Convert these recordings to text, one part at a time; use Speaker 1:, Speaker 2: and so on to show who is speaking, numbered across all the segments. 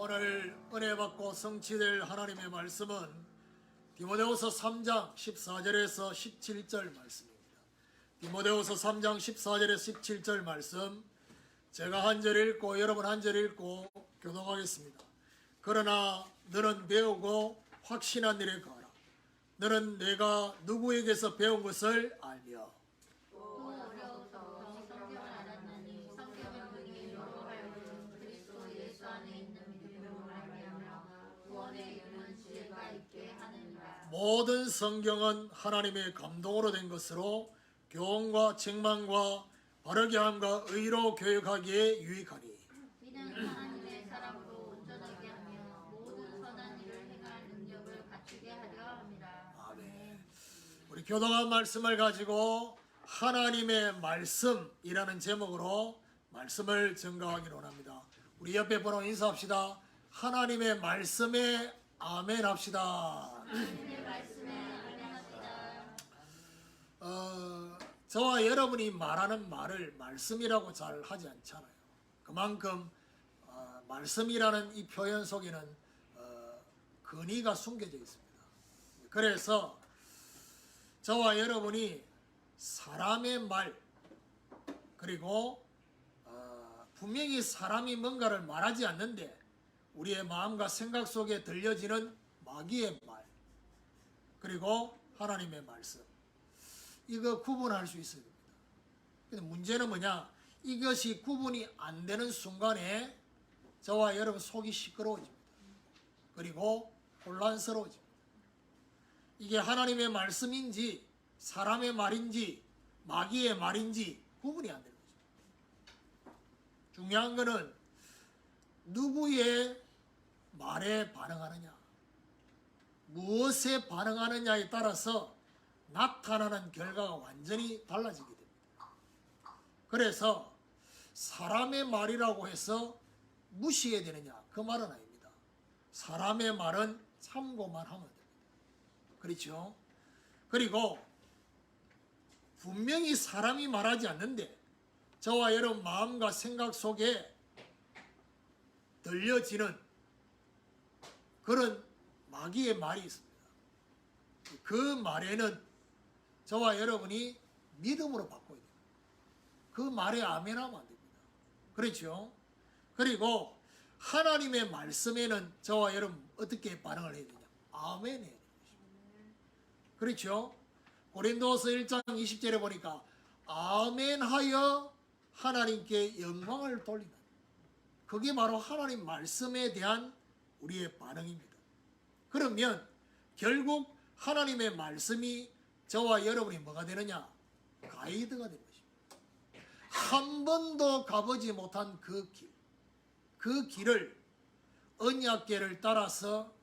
Speaker 1: 오늘 은혜 받고 성취될 하나님의 말씀은 디모데후서 3장 14절에서 17절 말씀입니다. 디모데후서 3장 14절에서 17절 말씀, 제가 한 절 읽고 여러분 한 절 읽고 교독하겠습니다. 그러나 너는 배우고 확신한 일에 가라. 너는 내가 누구에게서 배운 것을 알며 모든 성경은 하나님의 감동으로 된 것으로 교훈과 책망과 바르게 함과 의로 교육하기에 유익하니
Speaker 2: 이는 하나님의 사람으로 온전하게 하며 모든 선한 일을 행할 능력을 갖추게 하려 합니다.
Speaker 1: 아멘. 우리 교독한 말씀을 가지고 하나님의 말씀이라는 제목으로 말씀을 증거하기로 합니다. 우리 옆에 분하고 인사합시다. 하나님의 말씀에 아멘 합시다.
Speaker 2: 하나님의 말씀에 아멘 합시다.
Speaker 1: 저와 여러분이 말하는 말을 말씀이라고 잘 하지 않잖아요. 그만큼 말씀이라는 이 표현 속에는 근위가 숨겨져 있습니다. 그래서 저와 여러분이 사람의 말, 그리고 분명히 사람이 뭔가를 말하지 않는데 우리의 마음과 생각 속에 들려지는 마귀의 말, 그리고 하나님의 말씀, 이거 구분할 수 있어야 됩니다. 근데 문제는 뭐냐? 이것이 구분이 안 되는 순간에 저와 여러분 속이 시끄러워집니다. 그리고 혼란스러워집니다. 이게 하나님의 말씀인지 사람의 말인지 마귀의 말인지 구분이 안 되는 거죠. 중요한 거는 누구의 말에 반응하느냐, 무엇에 반응하느냐에 따라서 나타나는 결과가 완전히 달라지게 됩니다. 그래서 사람의 말이라고 해서 무시해야 되느냐, 그 말은 아닙니다. 사람의 말은 참고만 하면 됩니다. 그렇죠? 그리고 분명히 사람이 말하지 않는데 저와 여러분 마음과 생각 속에 들려지는 그런 마귀의 말이 있습니다. 그 말에는 저와 여러분이 믿음으로 바꿔야 돼요. 그 말에 아멘하면 안 됩니다. 그렇죠? 그리고 하나님의 말씀에는 저와 여러분 어떻게 반응을 해야 되냐? 아멘 해야 되는 것입니다. 그렇죠? 고린도서 1장 20절에 보니까 아멘하여 하나님께 영광을 돌리는, 그게 바로 하나님 말씀에 대한 우리의 반응입니다. 그러면 결국 하나님의 말씀이 저와 여러분이 뭐가 되느냐? 가이드가 되는 것입니다. 한 번도 가보지 못한 그 길, 그 길을 언약궤를 따라서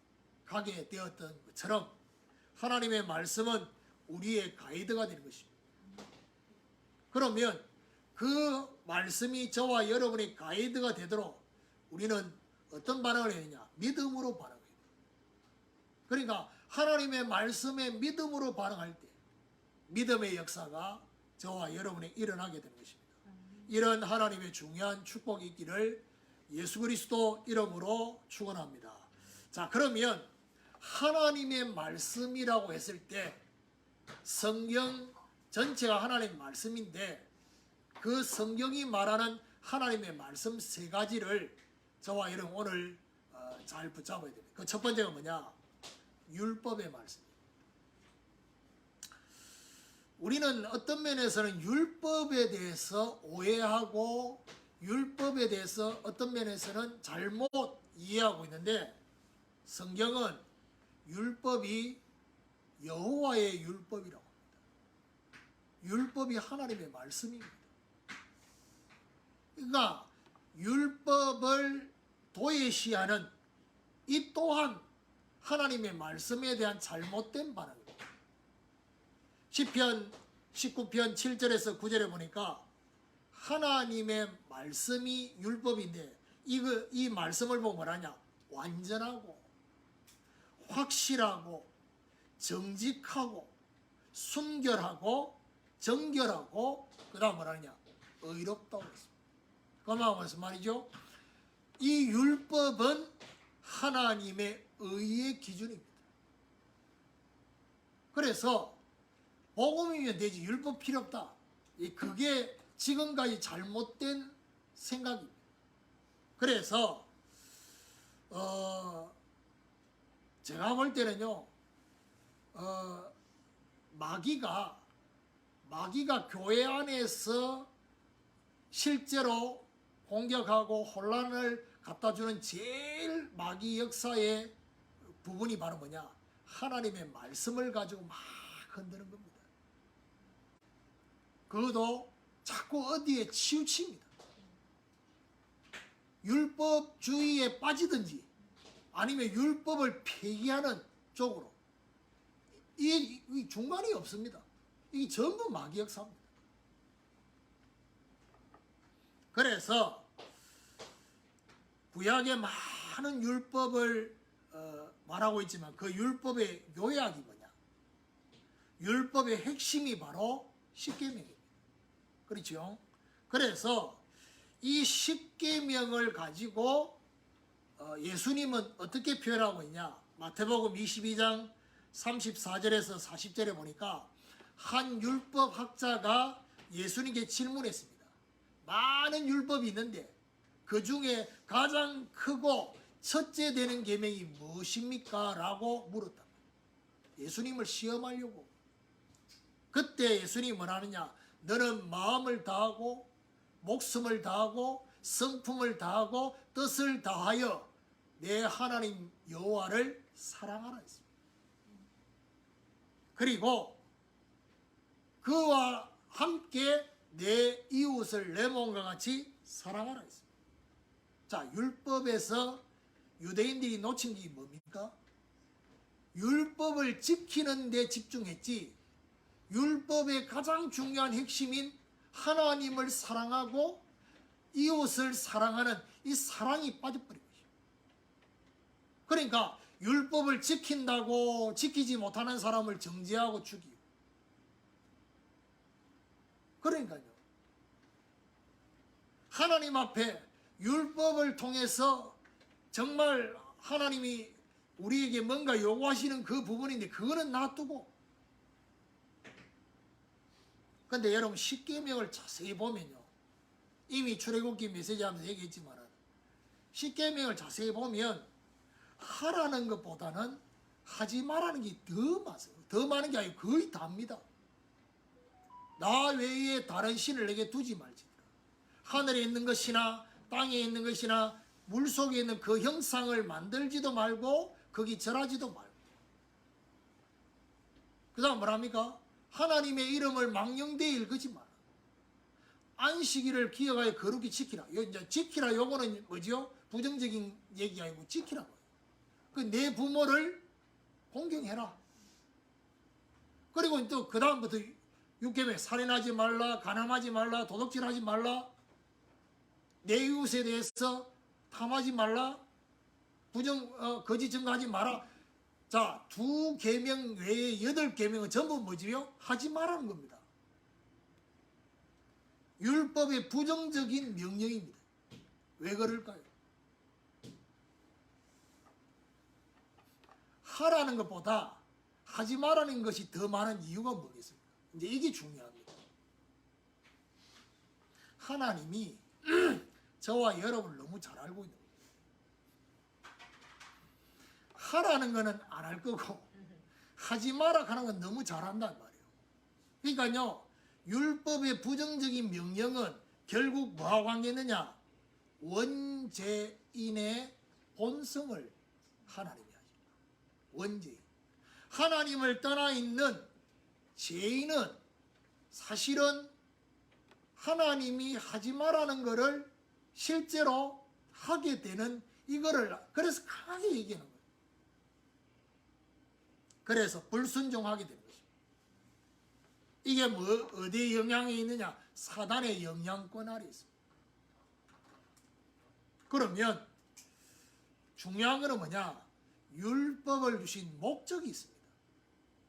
Speaker 1: 가게 되었던 것처럼 하나님의 말씀은 우리의 가이드가 되는 것입니다. 그러면 그 말씀이 저와 여러분의 가이드가 되도록 우리는 어떤 반응을 해야 되냐? 믿음으로 반응해야 돼요. 그러니까 하나님의 말씀에 믿음으로 반응할 때 믿음의 역사가 저와 여러분에 일어나게 되는 것입니다. 이런 하나님의 중요한 축복이 있기를 예수 그리스도 이름으로 축원합니다. 자, 그러면 하나님의 말씀이라고 했을 때 성경 전체가 하나님의 말씀인데 그 성경이 말하는 하나님의 말씀 세 가지를 저와 여러분 오늘 잘 붙잡아야 됩니다. 그 첫 번째가 뭐냐? 율법의 말씀입니다. 우리는 어떤 면에서는 율법에 대해서 오해하고 율법에 대해서 어떤 면에서는 잘못 이해하고 있는데 성경은 율법이 여호와의 율법이라고 합니다. 율법이 하나님의 말씀입니다. 그러니까 율법을 도외시하는 이 또한 하나님의 말씀에 대한 잘못된 반응입니다. 시편 19편 7절에서 9절에 보니까 하나님의 말씀이 율법인데 이 말씀을 보고 뭐라냐? 완전하고 확실하고 정직하고 순결하고 정결하고 그 다음 뭐라냐? 의롭다고 했습니다. 그 무슨 말이죠? 이 율법은 하나님의 의의 기준입니다. 그래서 복음이면 되지 율법 필요 없다. 그게 지금까지 잘못된 생각입니다. 그래서 제가 볼 때는요, 마귀가 교회 안에서 실제로 공격하고 혼란을 갖다주는 제일 마귀 역사의 부분이 바로 뭐냐? 하나님의 말씀을 가지고 막 흔드는 겁니다. 그것도 자꾸 어디에 치우칩니다. 율법주의에 빠지든지 아니면 율법을 폐기하는 쪽으로 이 중간이 없습니다. 이게 전부 마귀 역사입니다. 그래서 구약의 많은 율법을 말하고 있지만 그 율법의 요약이 뭐냐? 율법의 핵심이 바로 십계명입니다. 그렇죠? 그래서 이 십계명을 가지고 예수님은 어떻게 표현하고 있냐? 마태복음 22장 34절에서 40절에 보니까 한 율법학자가 예수님께 질문했습니다. 많은 율법이 있는데 그 중에 가장 크고 첫째 되는 계명이 무엇입니까? 라고 물었다. 예수님을 시험하려고. 그때 예수님이 뭐라느냐? 너는 마음을 다하고 목숨을 다하고 성품을 다하고 뜻을 다하여 내 하나님 여호와를 사랑하라 했습니다. 그리고 그와 함께 내 이웃을 내 몸과 같이 사랑하라 했습니다. 자, 율법에서 유대인들이 놓친 게 뭡니까? 율법을 지키는 데 집중했지 율법의 가장 중요한 핵심인 하나님을 사랑하고 이웃을 사랑하는 이 사랑이 빠져버린 것이죠. 그러니까 율법을 지킨다고 지키지 못하는 사람을 정죄하고 죽이고. 그러니까요. 하나님 앞에 율법을 통해서 정말 하나님이 우리에게 뭔가 요구하시는 그 부분인데 그거는 놔두고. 근데 여러분 십계명을 자세히 보면요. 이미 출애굽기 메시지하면서 얘기했지만 십계명을 자세히 보면 하라는 것보다는 하지 말라는 게 더 많아요. 더 많은 게 아니고 거의 다입니다. 나 외에 다른 신을 내게 두지 말지니라. 하늘에 있는 것이나 땅에 있는 것이나 물속에 있는 그 형상을 만들지도 말고 거기 절하지도 말고. 그 다음 뭐랍니까? 하나님의 이름을 망령되이 읽지 마라. 안식일을 기억하여 거룩히 지키라. 이제 지키라 요거는 뭐죠? 부정적인 얘기 아니고 지키라고. 그 내 부모를 공경해라. 그리고 또 그 다음부터 6계명 살인하지 말라, 간음하지 말라, 도둑질하지 말라, 내 이웃에 대해서 탐하지 말라, 거짓 증거하지 마라. 자, 2계명 외에 8계명은 전부 뭐지요? 하지 말라는 겁니다. 율법의 부정적인 명령입니다. 왜 그럴까요? 하라는 것보다 하지 말라는 것이 더 많은 이유가 뭐겠습니까? 이제 이게 중요합니다. 하나님이 저와 여러분을 너무 잘 알고 있는 거예요. 하라는 거는 안 할 거고 하지 마라 하는 건 너무 잘한단 말이에요. 그러니까요. 율법의 부정적인 명령은 결국 뭐와 관계있느냐? 원죄인의 본성을 하나님이 하십니다. 원죄인. 하나님을 떠나 있는 죄인은 사실은 하나님이 하지 말라는 것을 실제로 하게 되는 이거를 그래서 강하게 얘기하는 거예요. 그래서 불순종하게 되는 것입니다. 이게 뭐 어디에 영향이 있느냐? 사단의 영향권 아래 있습니다. 그러면 중요한 것은 뭐냐? 율법을 주신 목적이 있습니다.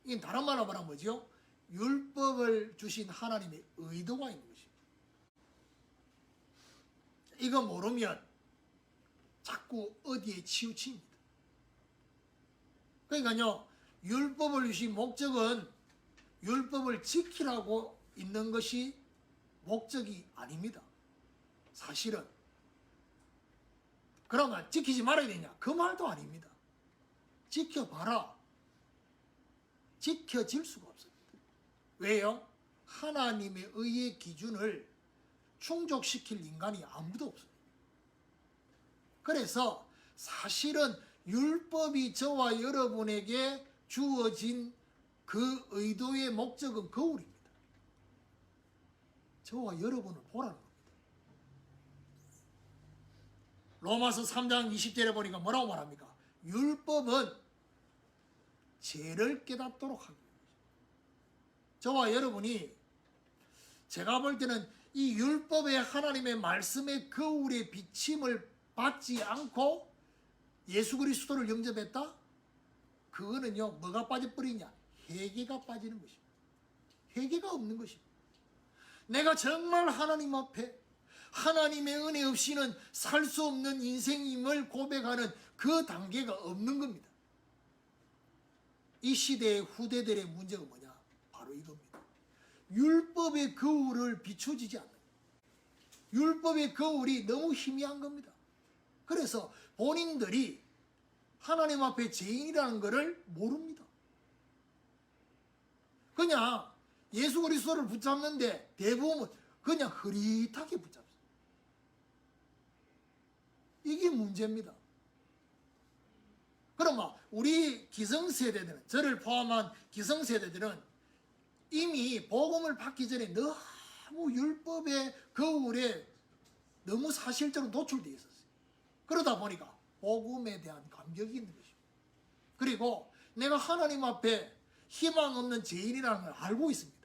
Speaker 1: 이게 다른 말로 말하면 뭐죠? 율법을 주신 하나님의 의도가 있는 것입니다. 이거 모르면 자꾸 어디에 치우칩니다. 그러니까요, 율법을 주신 목적은 율법을 지키라고 있는 것이 목적이 아닙니다. 사실은. 그러면 지키지 말아야 되냐? 그 말도 아닙니다. 지켜봐라. 지켜질 수가 없습니다. 왜요? 하나님의 의의 기준을 충족시킬 인간이 아무도 없습니다. 그래서 사실은 율법이 저와 여러분에게 주어진 그 의도의 목적은 거울입니다. 저와 여러분을 보라는 겁니다. 로마서 3장 20절에 보니까 뭐라고 말합니까? 율법은 죄를 깨닫도록 하기 위해서. 저와 여러분이 제가 볼 때는 이 율법의 하나님의 말씀의 거울의 비침을 받지 않고 예수 그리스도를 영접했다? 그거는요, 뭐가 빠져버리냐? 회개가 빠지는 것입니다. 회개가 없는 것입니다. 내가 정말 하나님 앞에 하나님의 은혜 없이는 살 수 없는 인생임을 고백하는 그 단계가 없는 겁니다. 이 시대의 후대들의 문제가 뭐냐? 바로 이겁니다. 율법의 거울을 비춰지지 않는 거예요. 율법의 거울이 너무 희미한 겁니다. 그래서 본인들이 하나님 앞에 죄인이라는 것을 모릅니다. 그냥 예수 그리스도를 붙잡는데 대부분은 그냥 흐릿하게 붙잡습니다. 이게 문제입니다. 그러면 우리 기성세대들은, 저를 포함한 기성세대들은 이미 복음을 받기 전에 너무 율법의 거울에 너무 사실적으로 노출되어 있었어요. 그러다 보니까 복음에 대한 감격이 있는 것입니다. 그리고 내가 하나님 앞에 희망 없는 죄인이라는 걸 알고 있습니다.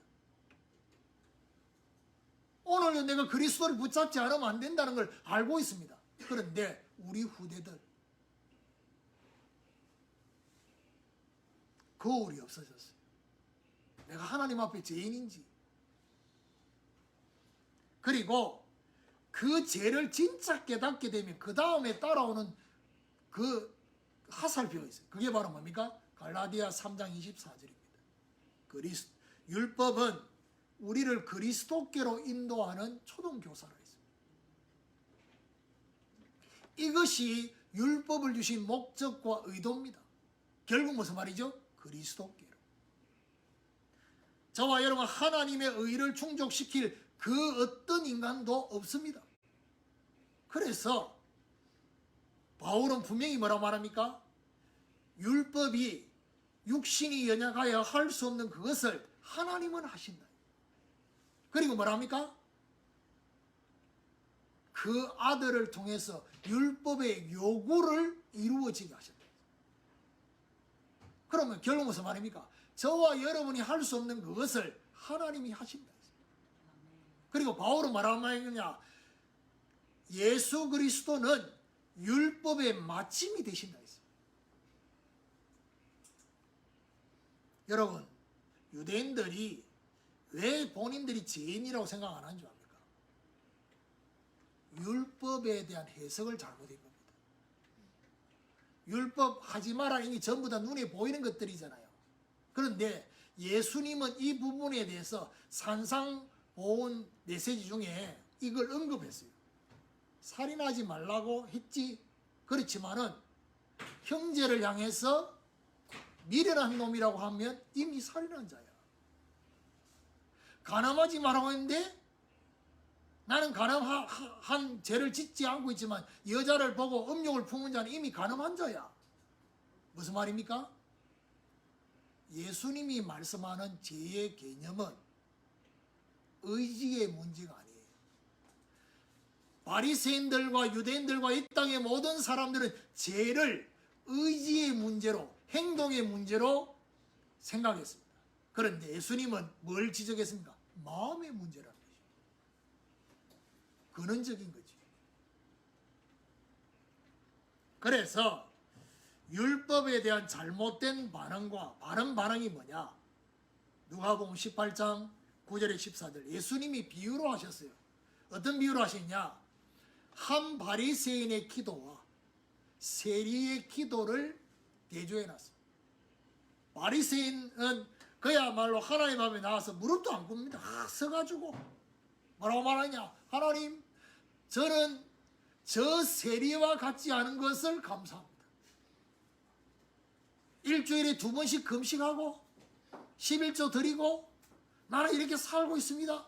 Speaker 1: 오늘 내가 그리스도를 붙잡지 않으면 안 된다는 걸 알고 있습니다. 그런데 우리 후대들 거울이 없어졌어요. 내가 하나님 앞에 죄인인지, 그리고 그 죄를 진짜 깨닫게 되면 그 다음에 따라오는 그 화살표가 있어요. 그게 바로 뭡니까? 갈라디아 3장 24절입니다. 율법은 우리를 그리스도께로 인도하는 초등교사라 했습니다. 이것이 율법을 주신 목적과 의도입니다. 결국 무슨 말이죠? 그리스도께로. 저와 여러분 하나님의 의를 충족시킬 그 어떤 인간도 없습니다. 그래서 바울은 분명히 뭐라고 말합니까? 율법이 육신이 연약하여 할 수 없는 그것을 하나님은 하신다. 그리고 뭐랍니까? 그 아들을 통해서 율법의 요구를 이루어지게 하셨다. 그러면 결국 무슨 말입니까? 저와 여러분이 할 수 없는 그것을 하나님이 하신다. 그리고 바울은 뭐라고 말했느냐? 예수 그리스도는 율법의 마침이 되신다 했어요. 여러분, 유대인들이 왜 본인들이 죄인이라고 생각 안 하는 줄 압니까? 율법에 대한 해석을 잘못한 겁니다. 율법 하지 마라 이게 전부 다 눈에 보이는 것들이잖아요. 그런데 예수님은 이 부분에 대해서 산상보훈 메시지 중에 이걸 언급했어요. 살인하지 말라고 했지. 그렇지만은 형제를 향해서 미련한 놈이라고 하면 이미 살인한 자야. 간음하지 말라고 했는데 나는 간음한 죄를 짓지 않고 있지만 여자를 보고 음욕을 품은 자는 이미 간음한 자야. 무슨 말입니까? 예수님이 말씀하는 죄의 개념은 의지의 문제가 아니에요. 바리새인들과 유대인들과 이 땅의 모든 사람들은 죄를 의지의 문제로, 행동의 문제로 생각했습니다. 그런데 예수님은 뭘 지적했습니까? 마음의 문제라는 것이죠. 근원적인 거지. 그래서 율법에 대한 잘못된 반응과 바른 반응이 뭐냐? 누가복음 18장 9절에 14절 예수님이 비유로 하셨어요. 어떤 비유로 하셨냐? 한 바리새인의 기도와 세리의 기도를 대조해 놨습니다. 바리새인은 그야말로 하나님 앞에 나와서 무릎도 안 꿇습니다. 서가지고 뭐라고 말하냐? 하나님, 저는 저 세리와 같지 않은 것을 감사합니다. 일주일에 2번씩 금식하고 11조 드리고 나는 이렇게 살고 있습니다.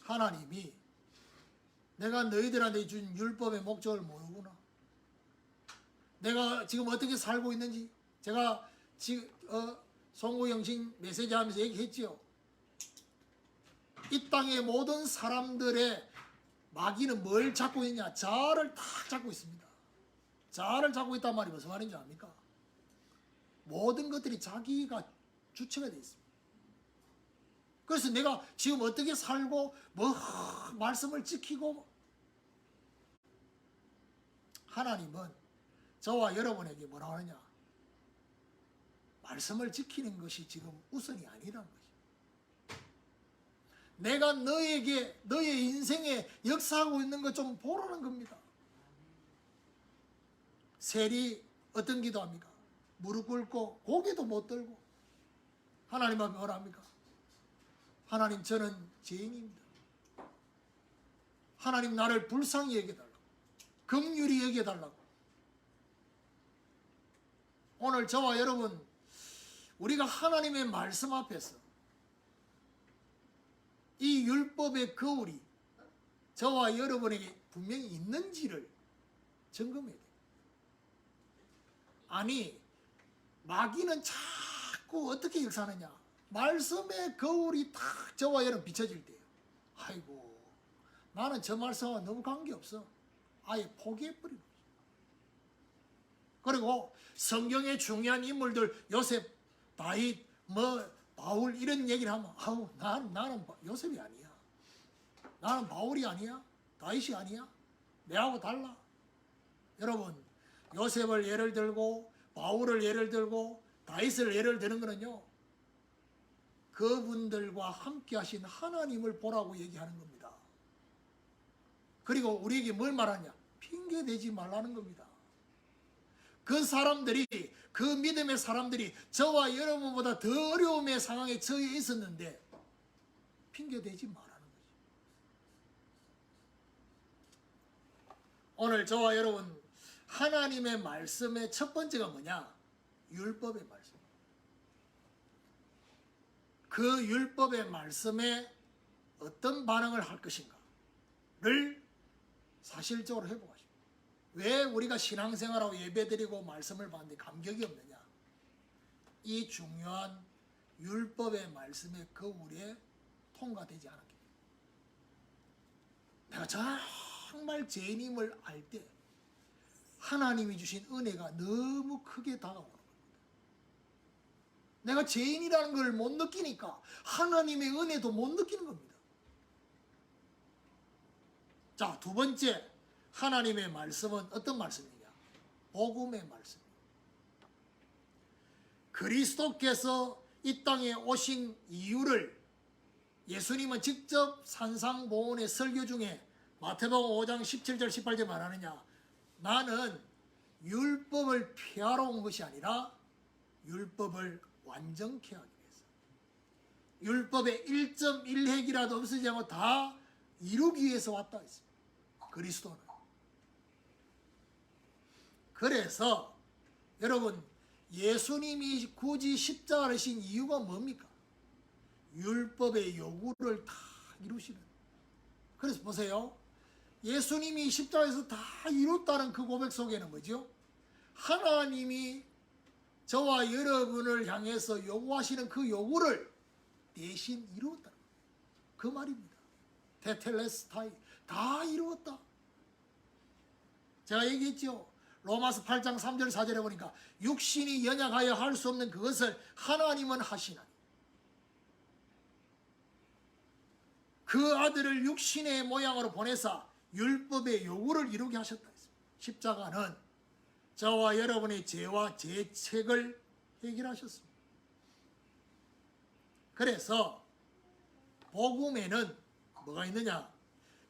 Speaker 1: 하나님이 내가 너희들한테 준 율법의 목적을 모르구나. 내가 지금 어떻게 살고 있는지 제가 지금 송구영신 메시지 하면서 얘기했지요. 이 땅의 모든 사람들의 마귀는 뭘 잡고 있냐? 자아를 딱 잡고 있습니다. 자아를 잡고 있단 말이 무슨 말인지 압니까? 모든 것들이 자기가 주체가 되어 있습니다. 그래서 내가 지금 어떻게 살고 뭐 말씀을 지키고, 하나님은 저와 여러분에게 뭐라고 하느냐? 말씀을 지키는 것이 지금 우선이 아니라는 것이죠. 내가 너에게 너의 인생에 역사하고 있는 것 좀 보라는 겁니다. 세리 어떤 기도합니까? 무릎 꿇고 고개도 못 들고 하나님 앞에 뭐라 합니까? 하나님, 저는 죄인입니다. 하나님, 나를 불쌍히 여겨달라고, 긍휼히 여겨달라고. 오늘 저와 여러분, 우리가 하나님의 말씀 앞에서 이 율법의 거울이 저와 여러분에게 분명히 있는지를 점검해야 돼요. 아니, 마귀는 자꾸 어떻게 역사하느냐? 말씀의 거울이 딱 저와 여러분 비춰질 때요. 아이고, 나는 저 말씀과 너무 관계없어. 아예 포기해버리는 거죠. 그리고 성경의 중요한 인물들, 요셉, 다윗, 바울 이런 얘기를 하면 아우, 나는 요셉이 아니야. 나는 바울이 아니야. 다윗이 아니야. 내하고 달라. 여러분, 요셉을 예를 들고 바울을 예를 들고 다윗을 예를 드는 거는요, 그분들과 함께 하신 하나님을 보라고 얘기하는 겁니다. 그리고 우리에게 뭘 말하냐? 핑계 대지 말라는 겁니다. 그 사람들이, 그 믿음의 사람들이 저와 여러분보다 더 어려움의 상황에 처해 있었는데 핑계 대지 말라는 거죠. 오늘 저와 여러분, 하나님의 말씀의 첫 번째가 뭐냐? 율법의 말씀. 그 율법의 말씀에 어떤 반응을 할 것인가를 사실적으로 해보십시오. 왜 우리가 신앙생활하고 예배드리고 말씀을 받는데 감격이 없느냐? 이 중요한 율법의 말씀의 거울에 통과되지 않았기 때문에. 내가 정말 죄인임을 알 때 하나님이 주신 은혜가 너무 크게 다가오는 겁니다. 내가 죄인이라는 걸 못 느끼니까 하나님의 은혜도 못 느끼는 겁니다. 자, 두 번째, 하나님의 말씀은 어떤 말씀이냐? 복음의 말씀입니다. 그리스도께서 이 땅에 오신 이유를 예수님은 직접 산상보훈의 설교 중에 마태복음 5장 17절 18절 말하느냐? 나는 율법을 폐하러 온 것이 아니라 율법을 완전케 하기 위해서, 율법의 1.1획이라도 없어지지 않고 다 이루기 위해서 왔다 했습니다. 그리스도는. 그래서 여러분, 예수님이 굳이 십자가를 지신 이유가 뭡니까? 율법의 요구를 다 이루시는. 그래서 보세요. 예수님이 십자가에서 다 이뤘다는 그 고백 속에는 뭐죠? 하나님이 저와 여러분을 향해서 요구하시는 그 요구를 대신 이루었다는 그 말입니다. 테텔레스타이, 다 이루었다. 제가 얘기했죠. 로마서 8장 3절 4절에 보니까 육신이 연약하여 할 수 없는 그것을 하나님은 하시나니 그 아들을 육신의 모양으로 보내사 율법의 요구를 이루게 하셨다 했습니다. 십자가는 저와 여러분의 죄와 죄책을 해결하셨습니다. 그래서 복음에는 뭐가 있느냐?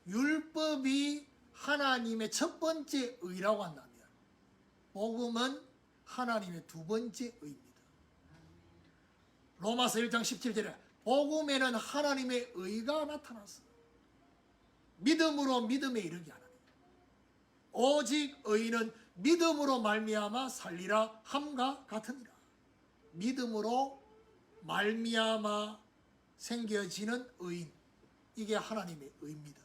Speaker 1: 율법이 하나님의 첫 번째 의라고 한다면 복음은 하나님의 두 번째 의입니다. 로마서 1장 17절에 복음에는 하나님의 의가 나타났어. 믿음으로 믿음에 이르게 하나니 오직 의인은 믿음으로 말미암아 살리라 함과 같으니라. 믿음으로 말미암아 생겨지는 의인, 이게 하나님의 의입니다.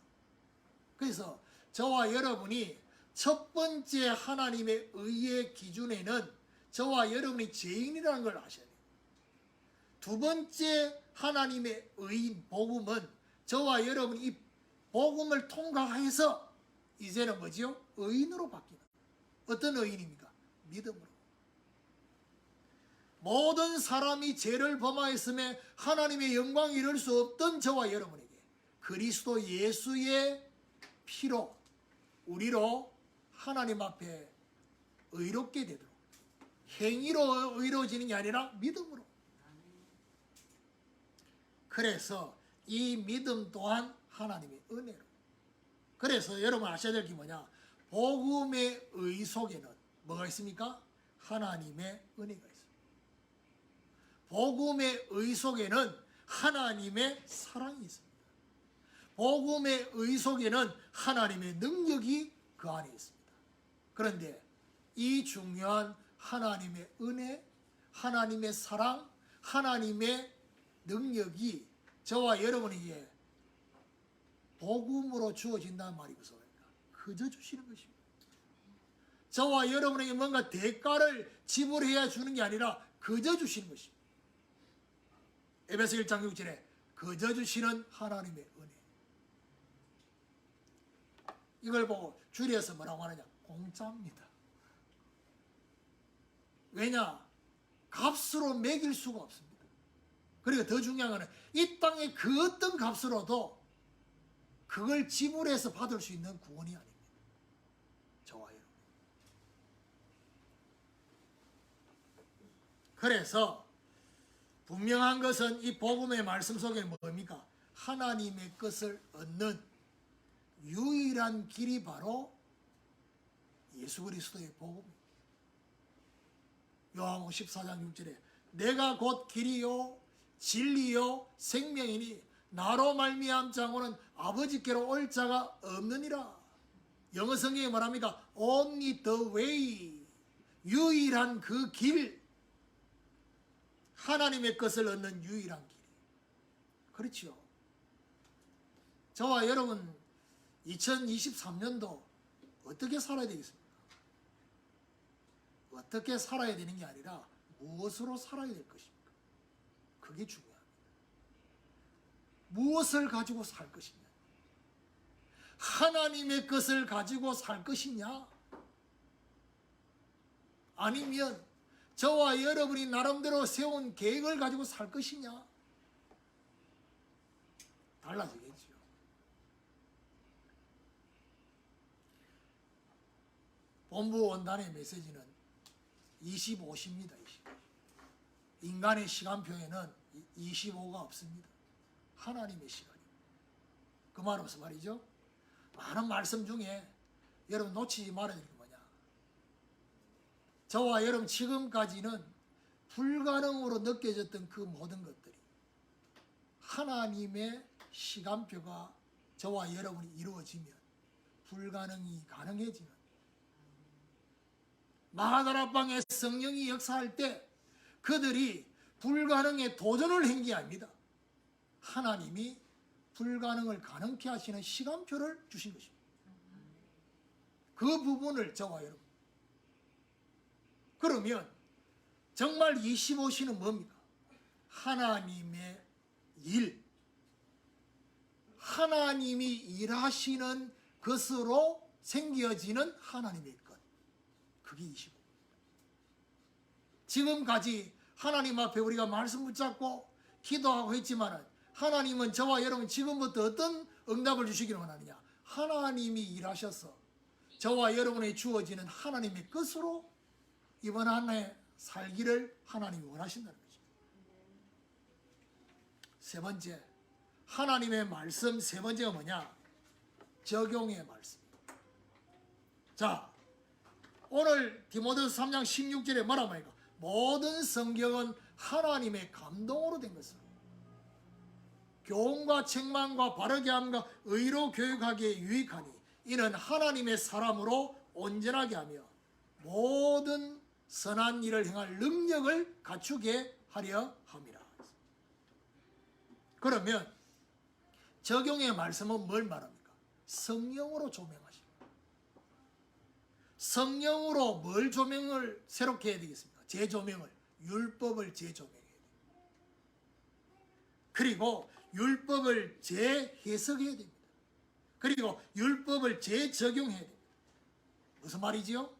Speaker 1: 그래서 저와 여러분이 첫 번째 하나님의 의의 기준에는 저와 여러분이 죄인이라는 걸 아셔야 돼요. 두 번째 하나님의 의인 복음은 저와 여러분이 이 복음을 통과해서 이제는 뭐지요? 의인으로 바뀌는. 어떤 의인입니까? 믿음으로. 모든 사람이 죄를 범하였음에 하나님의 영광을 이룰 수 없던 저와 여러분에게 그리스도 예수의 피로 우리로 하나님 앞에 의롭게 되도록, 행위로 의로워지는 게 아니라 믿음으로. 그래서 이 믿음 또한 하나님의 은혜로. 그래서 여러분 아셔야 될 게 뭐냐? 복음의 의 속에는 뭐가 있습니까? 하나님의 은혜가 있습니다. 복음의 의 속에는 하나님의 사랑이 있습니다. 복음의 의 속에는 하나님의 능력이 그 안에 있습니다. 그런데 이 중요한 하나님의 은혜, 하나님의 사랑, 하나님의 능력이 저와 여러분에게 복음으로 주어진다는 말이 무슨 말입니까? 그저 주시는 것입니다. 저와 여러분에게 뭔가 대가를 지불해야 주는 게 아니라 그저 주시는 것입니다. 에베소 1장 6절에 그저 주시는 하나님의 은혜. 이걸 보고 줄여서 뭐라고 하느냐? 공짜입니다. 왜냐? 값으로 매길 수가 없습니다. 그리고 더 중요한 것은 이 땅의 그 어떤 값으로도 그걸 지불해서 받을 수 있는 구원이 아닙니다. 저와 여러분. 그래서 분명한 것은 이 복음의 말씀 속에 뭡니까? 하나님의 것을 얻는 유일한 길이 바로 예수 그리스도의 복음입니다. 요한복음 14장 6절에 내가 곧 길이요 진리요 생명이니 나로 말미암 자고는 아버지께로 올 자가 없느니라. 영어 성경에 말합니다. Only the way. 유일한 그 길. 하나님의 것을 얻는 유일한 길. 그렇죠. 저와 여러분 2023년도 어떻게 살아야 되겠습니까? 어떻게 살아야 되는 게 아니라 무엇으로 살아야 될 것입니까? 그게 중요합니다. 무엇을 가지고 살 것이냐? 하나님의 것을 가지고 살 것이냐? 아니면 저와 여러분이 나름대로 세운 계획을 가지고 살 것이냐? 달라지겠죠. 본부 원단의 메시지는 25시입니다. 25. 인간의 시간표에는 25가 없습니다. 하나님의 시간입니다. 그 말은 무슨 말이죠? 많은 말씀 중에 여러분 놓치지 말아야 될 게 뭐냐? 저와 여러분 지금까지는 불가능으로 느껴졌던 그 모든 것들이 하나님의 시간표가 저와 여러분이 이루어지면 불가능이 가능해지는, 마하다라방에 성령이 역사할 때 그들이 불가능에 도전을 한 게 아닙니다. 하나님이 불가능을 가능케 하시는 시간표를 주신 것입니다. 그 부분을 저와 여러분, 그러면 정말 25시는 뭡니까? 하나님의 일, 하나님이 일하시는 것으로 생겨지는 하나님의 것, 그게 25입니다. 지금까지 하나님 앞에 우리가 말씀 붙잡고 기도하고 했지만은 하나님은 저와 여러분 지금부터 어떤 응답을 주시기를 원하느냐? 하나님이 일하셔서 저와 여러분에게 주어지는 하나님의 것으로 이번 한 해 살기를 하나님이 원하신다는 거죠. 세 번째, 하나님의 말씀 세 번째가 뭐냐? 적용의 말씀. 자, 오늘 디모데후서 3장 16절에 뭐라고 합니까? 모든 성경은 하나님의 감동으로 된 것으로 교훈과 책망과 바르게 함과 의로 교육하기에 유익하니 이는 하나님의 사람으로 온전하게 하며 모든 선한 일을 행할 능력을 갖추게 하려 함이라. 그러면 적용의 말씀은 뭘 말합니까? 성령으로 조명하시고 성령으로 뭘 조명을 새롭게 해야 되겠습니까? 재조명을, 율법을 재조명해야 돼요. 그리고 율법을 재해석해야 됩니다. 그리고 율법을 재적용해야 됩니다. 무슨 말이지요?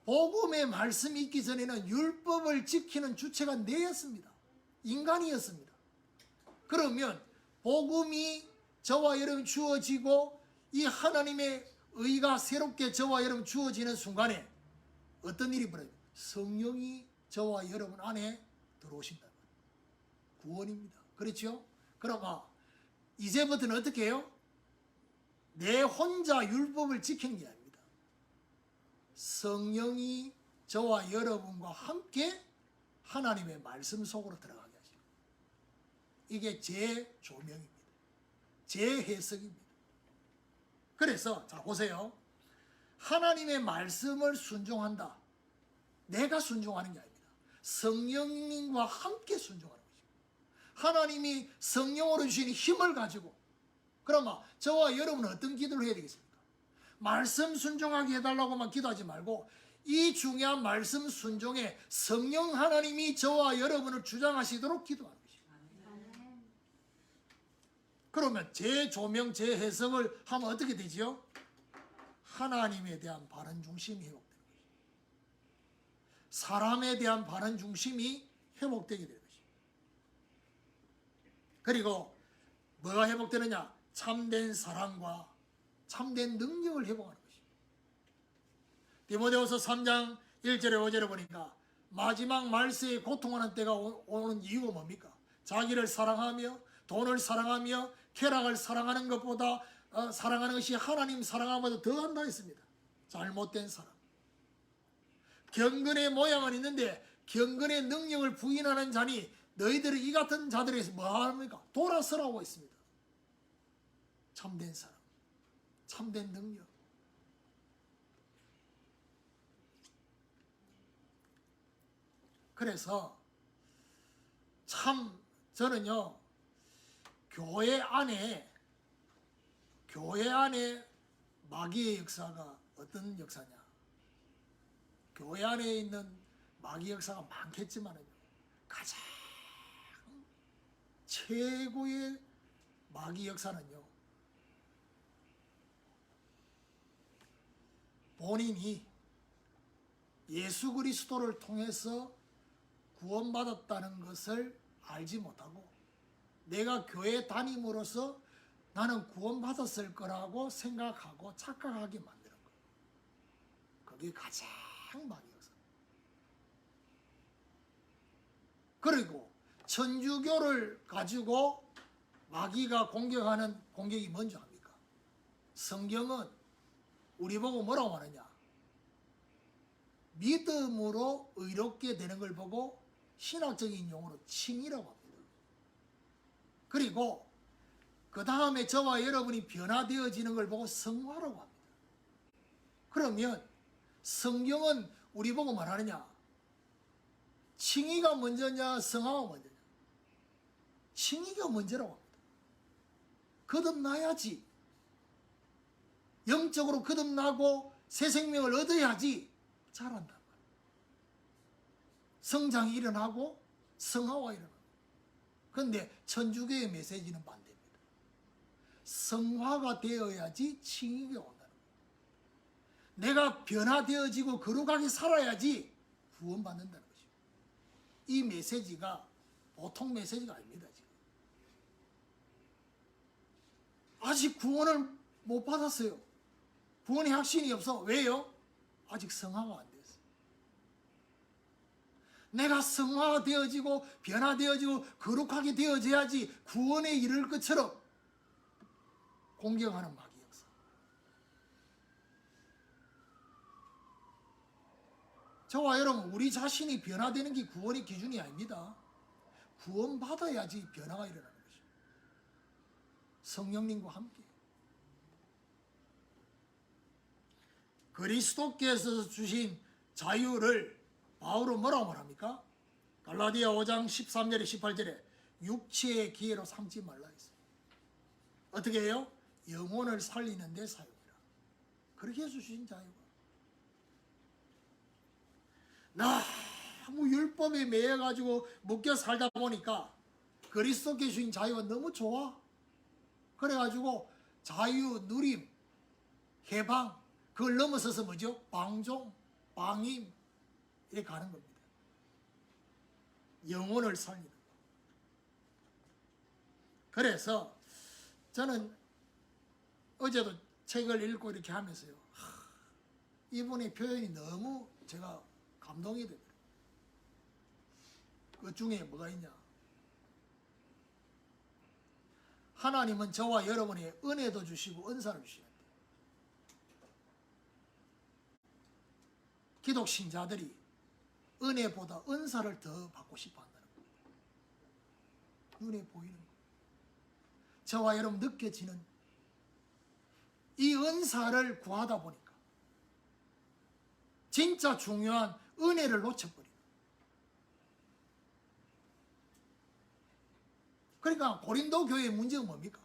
Speaker 1: 복음의 말씀이 있기 전에는 율법을 지키는 주체가 내였습니다. 인간이었습니다. 그러면 복음이 저와 여러분 주어지고 이 하나님의 의가 새롭게 저와 여러분 주어지는 순간에 어떤 일이 벌어져요? 성령이 저와 여러분 안에 들어오신다. 구원입니다. 그렇죠? 그럼 이제부터는 어떻게 해요? 내 혼자 율법을 지키는 게 아닙니다. 성령이 저와 여러분과 함께 하나님의 말씀 속으로 들어가게 하시고 이게 재조명입니다. 재해석입니다. 그래서 자 보세요. 하나님의 말씀을 순종한다. 내가 순종하는 게 아닙니다. 성령님과 함께 순종하는 것입니다. 하나님이 성령으로 주신 힘을 가지고 그러면 저와 여러분은 어떤 기도를 해야 되겠습니까? 말씀 순종하게 해달라고만 기도하지 말고 이 중요한 말씀 순종에 성령 하나님이 저와 여러분을 주장하시도록 기도하는 것입니다. 그러면 재조명, 재해석을 하면 어떻게 되지요? 하나님에 대한 바른 중심이 회복되는 것입니다. 사람에 대한 바른 중심이 회복되게 되는 것입니다. 그리고 뭐가 회복되느냐? 참된 사랑과 참된 능력을 회복하는 것입니다. 디모데후서 3장 1절에 5절에 보니까 마지막 말세에 고통하는 때가 오는 이유가 뭡니까? 자기를 사랑하며 돈을 사랑하며 쾌락을 사랑하는 것보다 사랑하는 것이 하나님 사랑함보다 더한다 했습니다. 잘못된 사랑. 경건의 모양은 있는데 경건의 능력을 부인하는 자니 너희들은 이 같은 자들에서 뭐 합니까? 돌아서라고 했습니다. 참된 사랑, 참된 능력. 그래서 참 저는요 교회 안에 마귀의 역사가 어떤 역사냐? 교회 안에 있는 마귀 역사가 많겠지만 가장 최고의 마귀 역사는요 본인이 예수 그리스도를 통해서 구원받았다는 것을 알지 못하고 내가 교회 다님으로써 나는 구원받았을 거라고 생각하고 착각하게 만드는 거예요. 그게 가장 마귀 역사. 그리고 천주교를 가지고 마귀가 공격하는 공격이 뭔지 압니까? 성경은 우리 보고 뭐라고 하느냐? 믿음으로 의롭게 되는 걸 보고 신학적인 용어로 칭이라고 합니다. 그리고 그 다음에 저와 여러분이 변화되어지는 걸 보고 성화라고 합니다. 그러면 성경은 우리 보고 말하느냐? 칭의가 먼저냐 성화가 먼저냐? 칭의가 먼저라고 합니다. 거듭나야지. 영적으로 거듭나고 새 생명을 얻어야지 자란단 말이에요. 성장이 일어나고 성화가 일어나고. 그런데 천주교의 메시지는 반대입니다. 성화가 되어야지 칭의가 온다는 거예요. 내가 변화되어지고 거룩하게 살아야지 구원받는다는 것이죠. 이 메시지가 보통 메시지가 아닙니다. 지금. 아직 구원을 못 받았어요. 구원의 확신이 없어. 왜요? 아직 성화가 안 됐어요. 내가 성화되어지고 변화되어지고 거룩하게 되어져야지 구원에 이를 것처럼 공격하는 마귀 역사. 저와 여러분, 우리 자신이 변화되는 게 구원의 기준이 아닙니다. 구원받아야지 변화가 일어나는 것이죠. 성령님과 함께. 그리스도께서 주신 자유를 바울은 뭐라고 말합니까? 갈라디아 5장 13절에 18절에 육체의 기회로 삼지 말라 했어요. 어떻게 해요? 영혼을 살리는 데 사용이라. 그렇게 해주신 자유가. 너무 율법에 매여가지고 묶여 살다 보니까 그리스도께 주신 자유가 너무 좋아. 그래가지고 자유, 누림, 해방, 그걸 넘어서서 뭐죠? 방종, 방임, 이렇게 가는 겁니다. 영혼을 살리는 거. 그래서 저는 어제도 책을 읽고 이렇게 하면서요, 이분의 표현이 너무 제가 감동이 되더라고요. 그 중에 뭐가 있냐? 하나님은 저와 여러분의 은혜도 주시고 은사를 주시는데, 기독 신자들이 은혜보다 은사를 더 받고 싶어 한다는 겁니다. 눈에 보이는 거. 저와 여러분 느껴지는 이 은사를 구하다 보니까 진짜 중요한 은혜를 놓쳐버리는. 그러니까 고린도 교회의 문제가 뭡니까?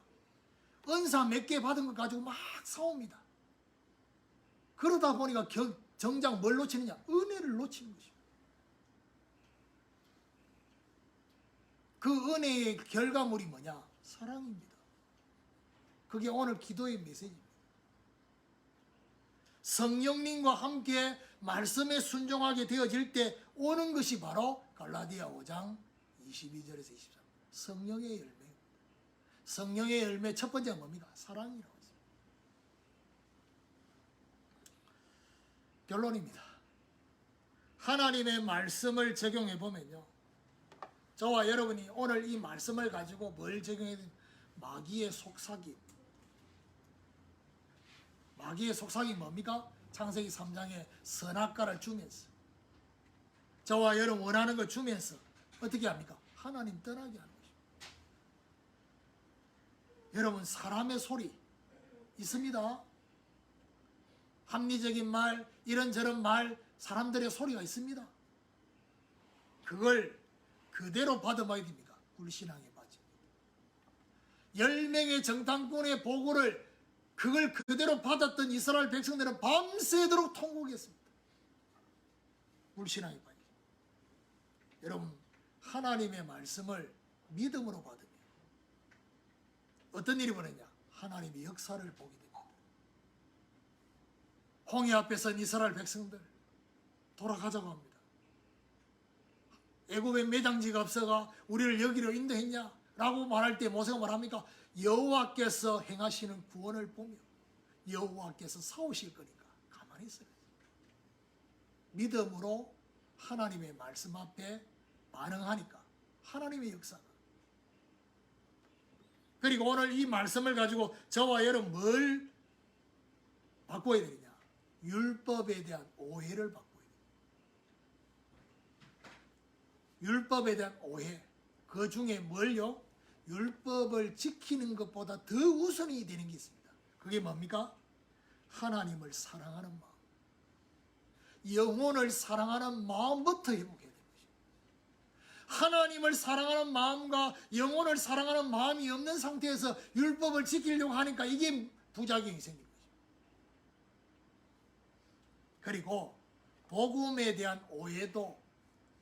Speaker 1: 은사 몇 개 받은 것 가지고 막 싸웁니다. 그러다 보니까 정작 뭘 놓치느냐? 은혜를 놓치는 것이죠. 그 은혜의 결과물이 뭐냐? 사랑입니다. 그게 오늘 기도의 메시지입니다. 성령님과 함께 말씀에 순종하게 되어질 때 오는 것이 바로 갈라디아 5장 22절에서 23절. 성령의 열매입니다. 성령의 열매 첫 번째가 뭡니까? 사랑이라고 했습니다. 결론입니다. 하나님의 말씀을 적용해 보면요, 저와 여러분이 오늘 이 말씀을 가지고 뭘 적용해야 됩니까? 마귀의 속삭임. 마귀의 속삭임이 뭡니까? 창세기 3장에 선악과를 주면서, 저와 여러분 원하는 걸 주면서 어떻게 합니까? 하나님 떠나게 하는 것입니다. 여러분, 사람의 소리 있습니다. 합리적인 말, 이런저런 말, 사람들의 소리가 있습니다. 그걸 그대로 받아봐야 됩니까? 불신앙에 빠집니다. 10명의 정탐꾼의 보고를 그걸 그대로 받았던 이스라엘 백성들은 밤새도록 통곡했습니다. 불신앙에 빠집니다. 여러분, 하나님의 말씀을 믿음으로 받으면 어떤 일이 벌어지냐? 하나님의 역사를 보게 됩니다. 홍해 앞에 선 이스라엘 백성들 돌아가자고 합니다. 애굽에 매장지가 없어가 우리를 여기로 인도했냐? 라고 말할 때 모세가 말합니까? 여호와께서 행하시는 구원을 보며 여호와께서 싸우실 거니까 가만히 있어요. 믿음으로 하나님의 말씀 앞에 반응하니까 하나님의 역사가. 그리고 오늘 이 말씀을 가지고 저와 여러분 뭘 바꿔야 되느냐? 율법에 대한 오해를 바꿔야 됩니다. 율법에 대한 오해. 그 중에 뭘요? 율법을 지키는 것보다 더 우선이 되는 게 있습니다. 그게 뭡니까? 하나님을 사랑하는 마음. 영혼을 사랑하는 마음부터 회복해야 되는 것입니다. 하나님을 사랑하는 마음과 영혼을 사랑하는 마음이 없는 상태에서 율법을 지키려고 하니까 이게 부작용이 생긴 거죠. 그리고 복음에 대한 오해도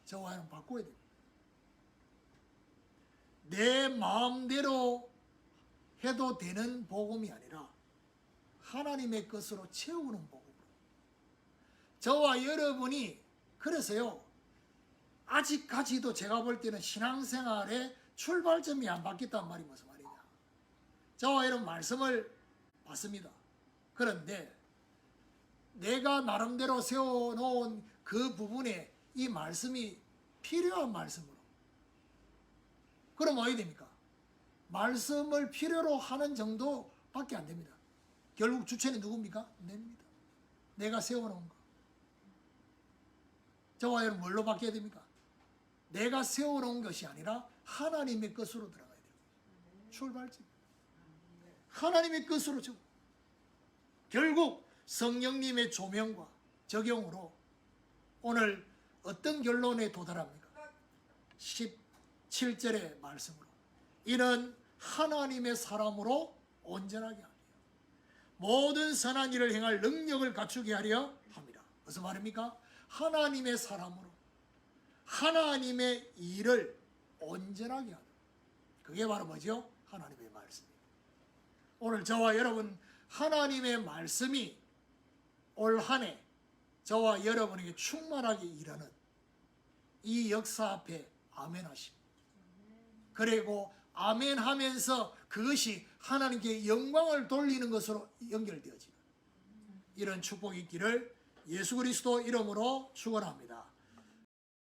Speaker 1: 저와 여러분 바꿔야 됩니다. 내 마음대로 해도 되는 복음이 아니라 하나님의 것으로 채우는 복음으로. 저와 여러분이 그래서요, 아직까지도 제가 볼 때는 신앙생활의 출발점이 안 바뀌었단 말이 무슨 말이냐. 저와 여러분 말씀을 받습니다. 그런데 내가 나름대로 세워놓은 그 부분에 이 말씀이 필요한 말씀으로. 그럼 어떻게 됩니까? 말씀을 필요로 하는 정도밖에 안 됩니다. 결국 주체는 누굽니까? 내입니다. 내가 세워놓은 거. 저와 여러분 뭘로 바뀌어야 됩니까? 내가 세워놓은 것이 아니라 하나님의 것으로 들어가야 돼요. 출발점. 하나님의 것으로 죠. 결국 성령님의 조명과 적용으로 오늘 어떤 결론에 도달합니까? 17절의 말씀으로 이는 하나님의 사람으로 온전하게 하며 모든 선한 일을 행할 능력을 갖추게 하려 합니다. 무슨 말입니까? 하나님의 사람으로 하나님의 일을 온전하게 하는, 그게 바로 뭐죠? 하나님의 말씀입니다. 오늘 저와 여러분 하나님의 말씀이 올 한 해 저와 여러분에게 충만하게 일하는 이 역사 앞에 아멘 하십니다. 그리고 아멘 하면서 그것이 하나님께 영광을 돌리는 것으로 연결되어지는 이런 축복이 있기를 예수 그리스도 이름으로 축원합니다.